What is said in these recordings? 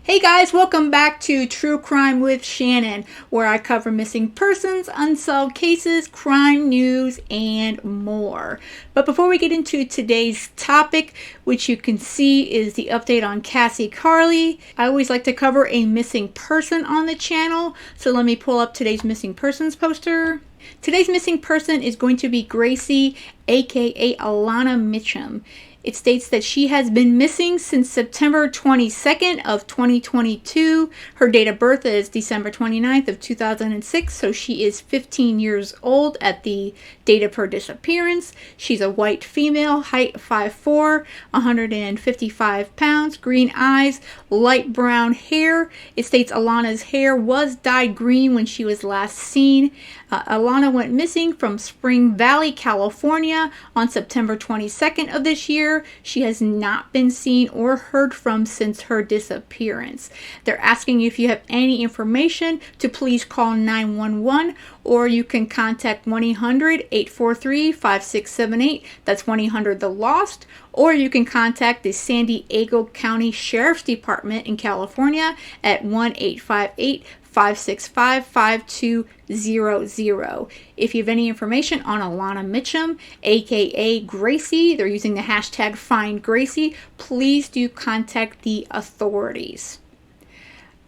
Hey guys, welcome back to True Crime with Shannon, where I cover missing persons, unsolved cases, crime news, and more. But before we get into today's topic, which you can see is the update on Cassie Carli, I always like to cover a missing person on the channel, so let me pull up today's missing persons poster. Today's missing person is going to be Gracie, aka Alena Mitchum. It states that she has been missing since September 22nd of 2022. Her date of birth is December 29th of 2006, so she is 15 years old at the date of her disappearance. She's a white female, height 5'4", 155 pounds, green eyes, light brown hair. It states Alena's hair was dyed green when she was last seen. Alena went missing from Spring Valley, California on September 22nd of this year. She has not been seen or heard from since her disappearance. They're asking you if you have any information to please call 911, or you can contact 1-800-843-5678. That's 1-800-THE-LOST. Or you can contact the San Diego County Sheriff's Department in California at 1-858-565-5200. If you have any information on Alena Mitchum, aka Gracie, they're using the hashtag #FindGracie, please do contact the authorities.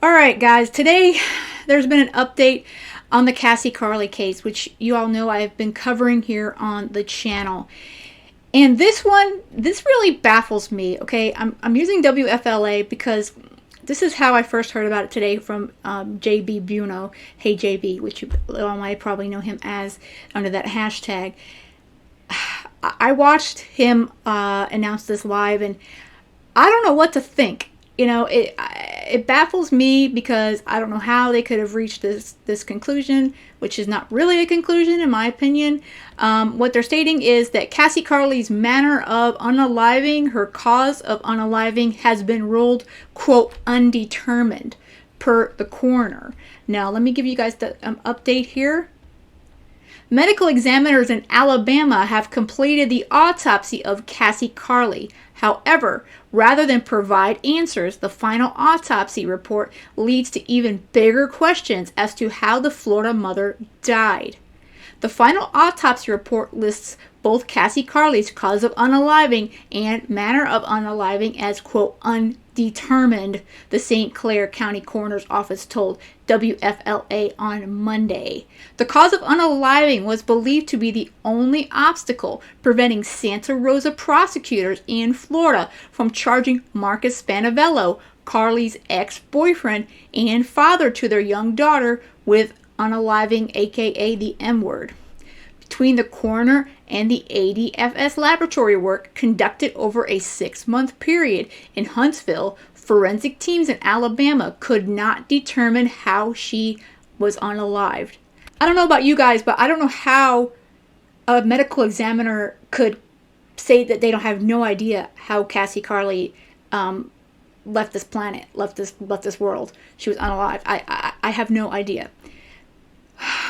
Alright guys, today there's been an update on the Cassie Carli case, which you all know I've been covering here on the channel. And this really baffles me, okay? I'm using WFLA because this is how I first heard about it today from JB Buno, Hey JB, which you all might probably know him as under that hashtag. I watched him announce this live, and I don't know what to think. You know, it baffles me because I don't know how they could have reached this conclusion, which is not really a conclusion in my opinion. What they're stating is that Cassie Carli's manner of unaliving, her cause of unaliving, has been ruled, quote, undetermined, per the coroner. Now, let me give you guys the update here. Medical examiners in Alabama have completed the autopsy of Cassie Carli. However, rather than provide answers, the final autopsy report leads to even bigger questions as to how the Florida mother died. The final autopsy report lists both Cassie Carli's cause of unaliving and manner of unaliving as, quote, undetermined, the St. Clair County Coroner's Office told WFLA on Monday. The cause of unaliving was believed to be the only obstacle preventing Santa Rosa prosecutors in Florida from charging Marcus Spanavello, Carli's ex-boyfriend and father to their young daughter, with unaliving, aka the M-word. Between the coroner and the ADFS laboratory work conducted over a 6-month period in Huntsville, forensic teams in Alabama could not determine how she was unalived. I don't know about you guys, but I don't know how a medical examiner could say that they don't have no idea how Cassie Carli left this planet, left this world. She was unalived. I have no idea.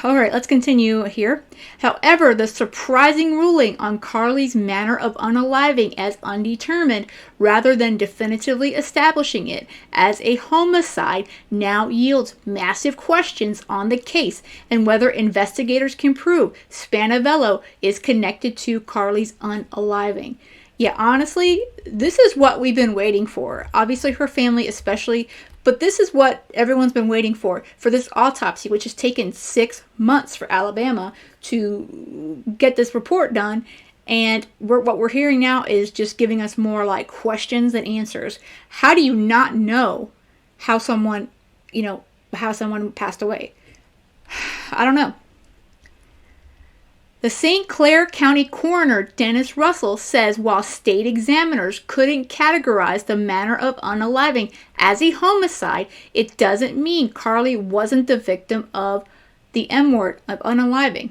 All right, let's continue here. However, the surprising ruling on Carli's manner of unaliving as undetermined, rather than definitively establishing it as a homicide, now yields massive questions on the case and whether investigators can prove Spanavello is connected to Carli's unaliving. Yeah, honestly, this is what we've been waiting for. Obviously, her family especially, but this is what everyone's been waiting for this autopsy, which has taken 6 months for Alabama to get this report done. And what we're hearing now is just giving us more like questions than answers. How do you not know how someone passed away? I don't know. The St. Clair County Coroner, Dennis Russell, says while state examiners couldn't categorize the manner of unaliving as a homicide, it doesn't mean Carli wasn't the victim of the M-word, of unaliving.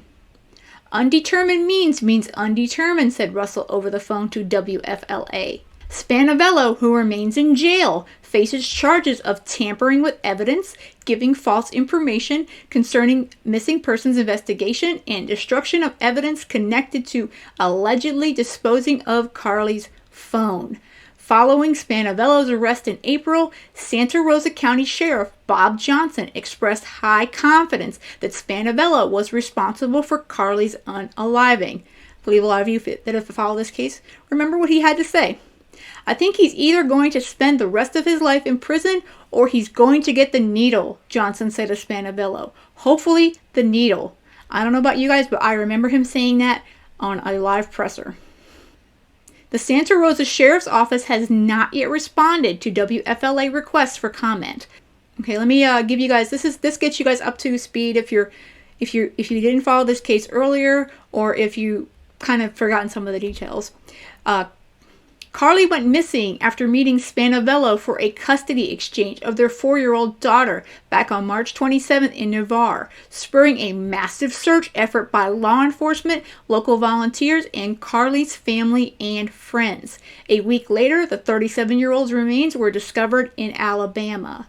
Undetermined means undetermined, said Russell over the phone to WFLA. Spanavello, who remains in jail, faces charges of tampering with evidence, giving false information concerning missing persons investigation, and destruction of evidence connected to allegedly disposing of Carli's phone. Following Spanavello's arrest in April, Santa Rosa County Sheriff Bob Johnson expressed high confidence that Spanavello was responsible for Carli's unaliving. I believe a lot of you that have followed this case remember what he had to say. I think he's either going to spend the rest of his life in prison or he's going to get the needle, Johnson said to Spanavello. Hopefully the needle. I don't know about you guys, but I remember him saying that on a live presser. The Santa Rosa Sheriff's Office has not yet responded to WFLA requests for comment. Okay, let me give you guys, this gets you guys up to speed if you didn't follow this case earlier, or if you kind of forgotten some of the details. Carli went missing after meeting Spanavello for a custody exchange of their 4-year-old daughter back on March 27th in Navarre, spurring a massive search effort by law enforcement, local volunteers, and Carli's family and friends. A week later, the 37-year-old's remains were discovered in Alabama.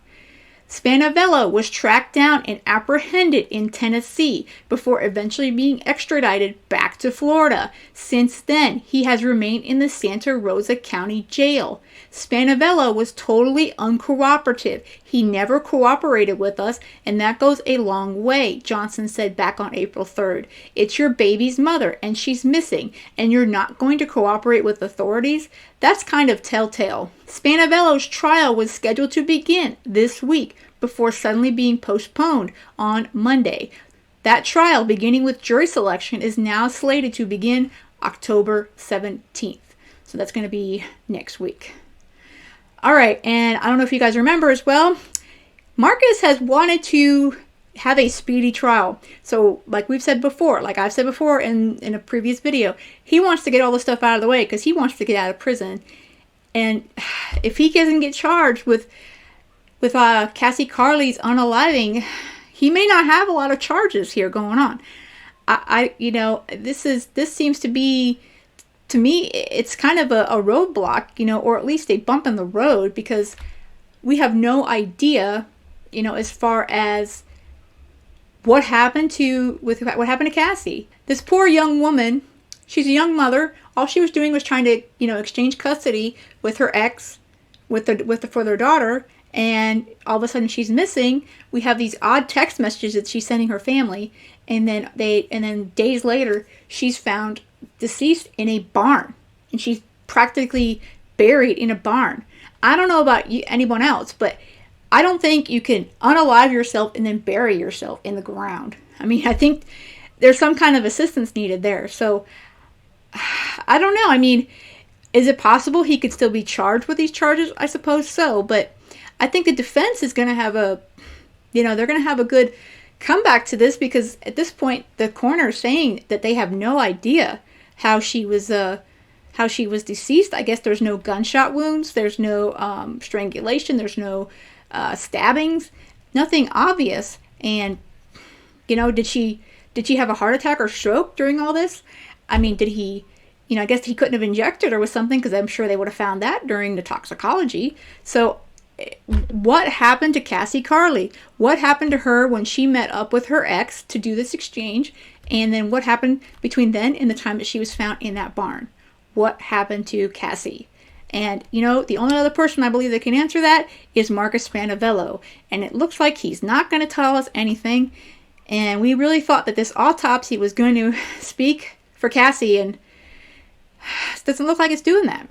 Spanavello was tracked down and apprehended in Tennessee before eventually being extradited back to Florida. Since then, he has remained in the Santa Rosa County Jail. Spanavello was totally uncooperative. He never cooperated with us, and that goes a long way, Johnson said back on April 3rd. It's your baby's mother, and she's missing, and you're not going to cooperate with authorities? That's kind of telltale. Spanavello's trial was scheduled to begin this week before suddenly being postponed on Monday. That trial, beginning with jury selection, is now slated to begin October 17th. So that's going to be next week. All right, and I don't know if you guys remember as well, Marcus has wanted to have a speedy trial. So like I've said before in a previous video, he wants to get all the stuff out of the way because he wants to get out of prison. And if he doesn't get charged with Cassie Carli's unaliving, he may not have a lot of charges here going on. This seems to be, to me, it's kind of a roadblock, or at least a bump in the road, because we have no idea, as far as what happened to Cassie. This poor young woman, she's a young mother. All she was doing was trying to, exchange custody with her ex, for their daughter, and all of a sudden she's missing. We have these odd text messages that she's sending her family, and then days later she's found deceased in a barn, and she's practically buried in a barn. I don't know about anyone else, but I don't think you can unalive yourself and then bury yourself in the ground. I think there's some kind of assistance needed there. So I don't know. Is it possible he could still be charged with these charges? I suppose so, but I think the defense is going to have they're going to have a good comeback to this, because at this point the coroner is saying that they have no idea how she was deceased. I guess there's no gunshot wounds, there's no strangulation, there's no stabbings, nothing obvious. And did she have a heart attack or stroke during all this? Did he, I guess he couldn't have injected her with something, because I'm sure they would have found that during the toxicology. So what happened to Cassie Carli? What happened to her when she met up with her ex to do this exchange? And then what happened between then and the time that she was found in that barn? What happened to Cassie? And, the only other person I believe that can answer that is Marcus Spanavello. And it looks like he's not going to tell us anything. And we really thought that this autopsy was going to speak for Cassie, and it doesn't look like it's doing that.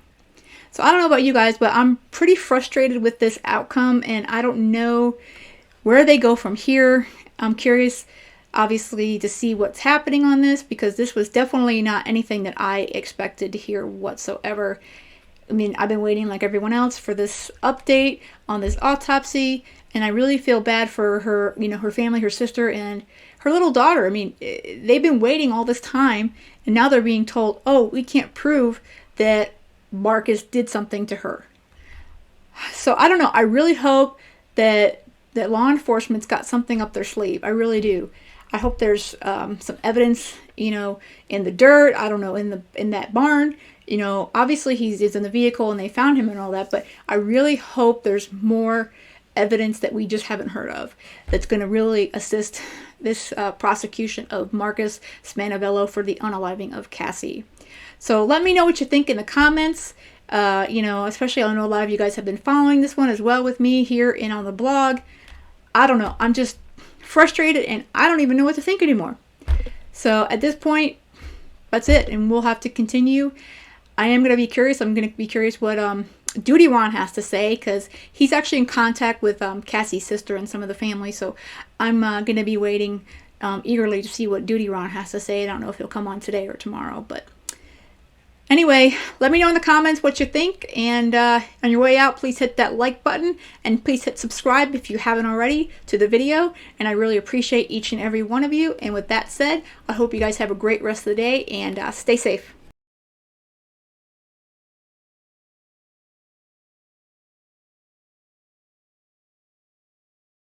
So I don't know about you guys, but I'm pretty frustrated with this outcome, and I don't know where they go from here. I'm curious, obviously, to see what's happening on this, because this was definitely not anything that I expected to hear whatsoever. I've been waiting like everyone else for this update on this autopsy, and I really feel bad for her, her family, her sister, and her little daughter. They've been waiting all this time, and now they're being told, oh, we can't prove that Marcus did something to her. So I don't know. I really hope that law enforcement's got something up their sleeve. I really do. I hope there's some evidence, in the dirt. I don't know, in that barn. Obviously he's in the vehicle and they found him and all that, but I really hope there's more evidence that we just haven't heard of that's going to really assist this prosecution of Marcus Spanavello for the unaliving of Cassie. So let me know what you think in the comments. You know, especially I know a lot of you guys have been following this one as well with me here and on the blog. I don't know. I'm just frustrated and I don't even know what to think anymore. So at this point, that's it. And we'll have to continue. I am going to be curious. I'm going to be curious what Duty Ron has to say, because he's actually in contact with Cassie's sister and some of the family. So I'm going to be waiting eagerly to see what Duty Ron has to say. I don't know if he'll come on today or tomorrow, but anyway, let me know in the comments what you think, and on your way out, please hit that like button, and please hit subscribe if you haven't already to the video, and I really appreciate each and every one of you. And with that said, I hope you guys have a great rest of the day, and stay safe.